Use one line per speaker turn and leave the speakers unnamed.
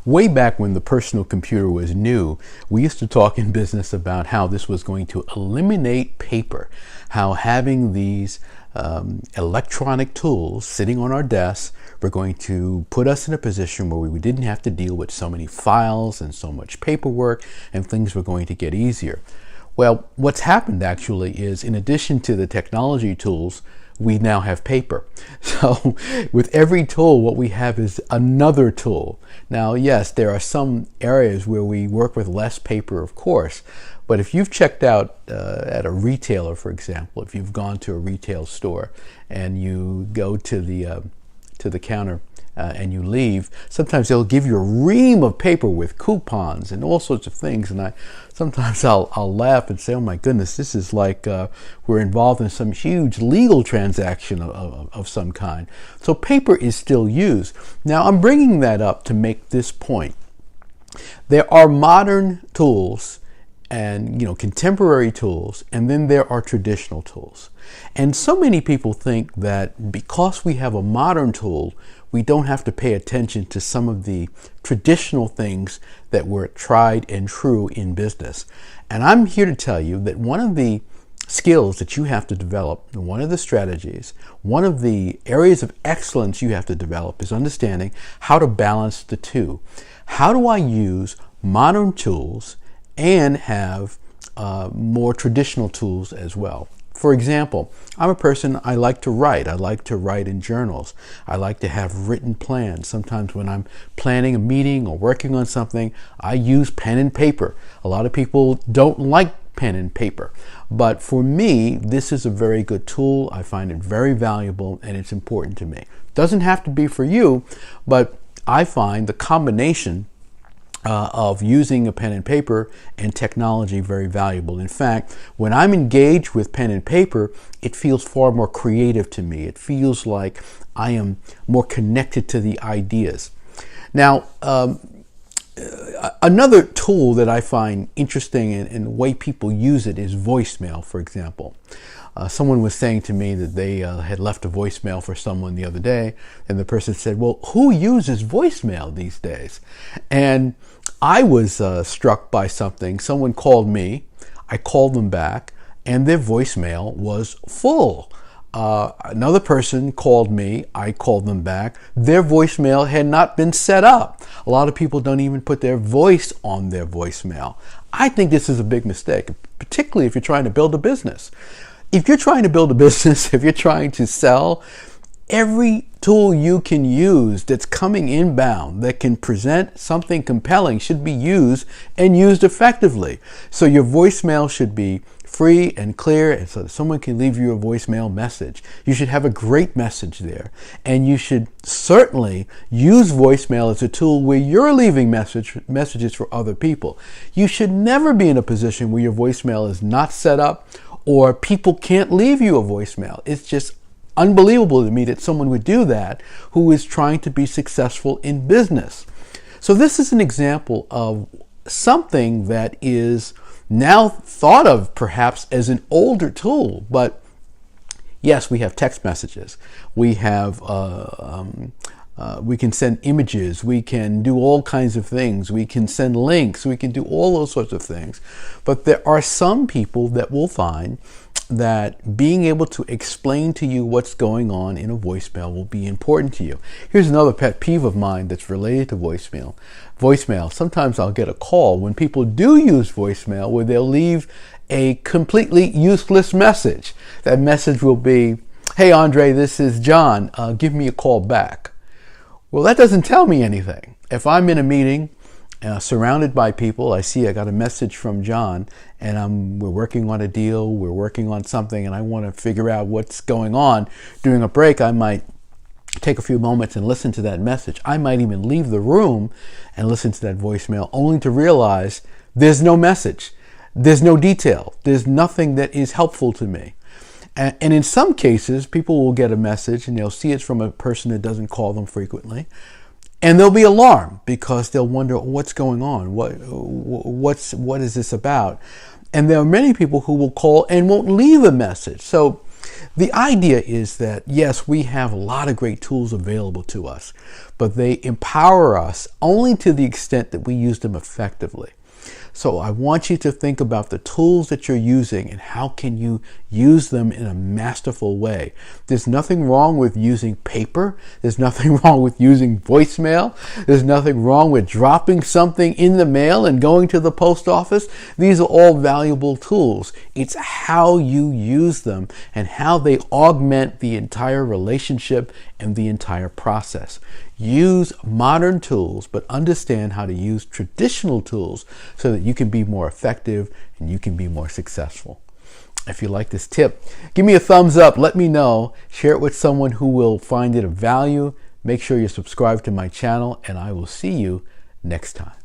Way back when the personal computer was new, we used to talk in business about how this was going to eliminate paper, how having these electronic tools sitting on our desks were going to put us in a position where we didn't have to deal with so many files and so much paperwork, and things were going to get easier. Well, what's happened actually is, in addition to the technology tools, we now have paper. So with every tool, what we have is another tool. Now, yes, there are some areas where we work with less paper, of course, but if you've checked out at a retailer, for example, if you've gone to a retail store and you go to the counter and you leave, sometimes they'll give you a ream of paper with coupons and all sorts of things. And sometimes I'll laugh and say, oh my goodness, this is like we're involved in some huge legal transaction of some kind. So paper is still used. Now, I'm bringing that up to make this point. There are modern tools and contemporary tools, and then there are traditional tools. And so many people think that because we have a modern tool, we don't have to pay attention to some of the traditional things that were tried and true in business. And I'm here to tell you that one of the skills that you have to develop, one of the strategies, one of the areas of excellence you have to develop is understanding how to balance the two. How do I use modern tools and have more traditional tools as well? For example, I'm a person, I like to write. I like to write in journals. I like to have written plans. Sometimes when I'm planning a meeting or working on something, I use pen and paper. A lot of people don't like pen and paper, but for me, this is a very good tool. I find it very valuable and it's important to me. Doesn't have to be for you, but I find the combination of using a pen and paper and technology very valuable. In fact, when I'm engaged with pen and paper, it feels far more creative to me. It feels like I am more connected to the ideas. Now, another tool that I find interesting in the way people use it is voicemail, for example. Someone was saying to me that they had left a voicemail for someone the other day, and the person said, well, who uses voicemail these days? And I was struck by something. Someone called me, I called them back, and their voicemail was full. Another person called me, I called them back, their voicemail had not been set up. A lot of people don't even put their voice on their voicemail. I think this is a big mistake, particularly if you're trying to build a business. If you're trying to build a business, if you're trying to sell, every tool you can use that's coming inbound that can present something compelling should be used and used effectively. So your voicemail should be free and clear, and so that someone can leave you a voicemail message. You should have a great message there. And you should certainly use voicemail as a tool where you're leaving messages for other people. You should never be in a position where your voicemail is not set up or people can't leave you a voicemail. It's just unbelievable to me that someone would do that who is trying to be successful in business. So this is an example of something that is now thought of perhaps as an older tool, but yes, we have text messages. We have we can send images. We can do all kinds of things. We can send links. We can do all those sorts of things. But there are some people that will find that being able to explain to you what's going on in a voicemail will be important to you. Here's another pet peeve of mine that's related to voicemail. Sometimes I'll get a call when people do use voicemail where they'll leave a completely useless message. That message will be, hey Andre, this is John, give me a call back. Well, that doesn't tell me anything. If I'm in a meeting, surrounded by people, I got a message from John, and we're working on a deal, we're working on something, and I want to figure out what's going on. During a break, I might take a few moments and listen to that message. I might even leave the room and listen to that voicemail, only to realize there's no message, there's no detail, there's nothing that is helpful to me. And in some cases, people will get a message and they'll see it's from a person that doesn't call them frequently. And they'll be alarmed because they'll wonder what's going on, what is this about? And there are many people who will call and won't leave a message. So The idea is that, yes, we have a lot of great tools available to us, but they empower us only to the extent that we use them effectively. So I want you to think about the tools that you're using and how can you use them in a masterful way. There's nothing wrong with using paper. There's nothing wrong with using voicemail. There's nothing wrong with dropping something in the mail and going to the post office. These are all valuable tools. It's how you use them and how they augment the entire relationship and the entire process. Use modern tools, but understand how to use traditional tools so that you can be more effective and you can be more successful. If you like this tip, give me a thumbs up. Let me know. Share it with someone who will find it of value. Make sure you subscribe to my channel, and I will see you next time.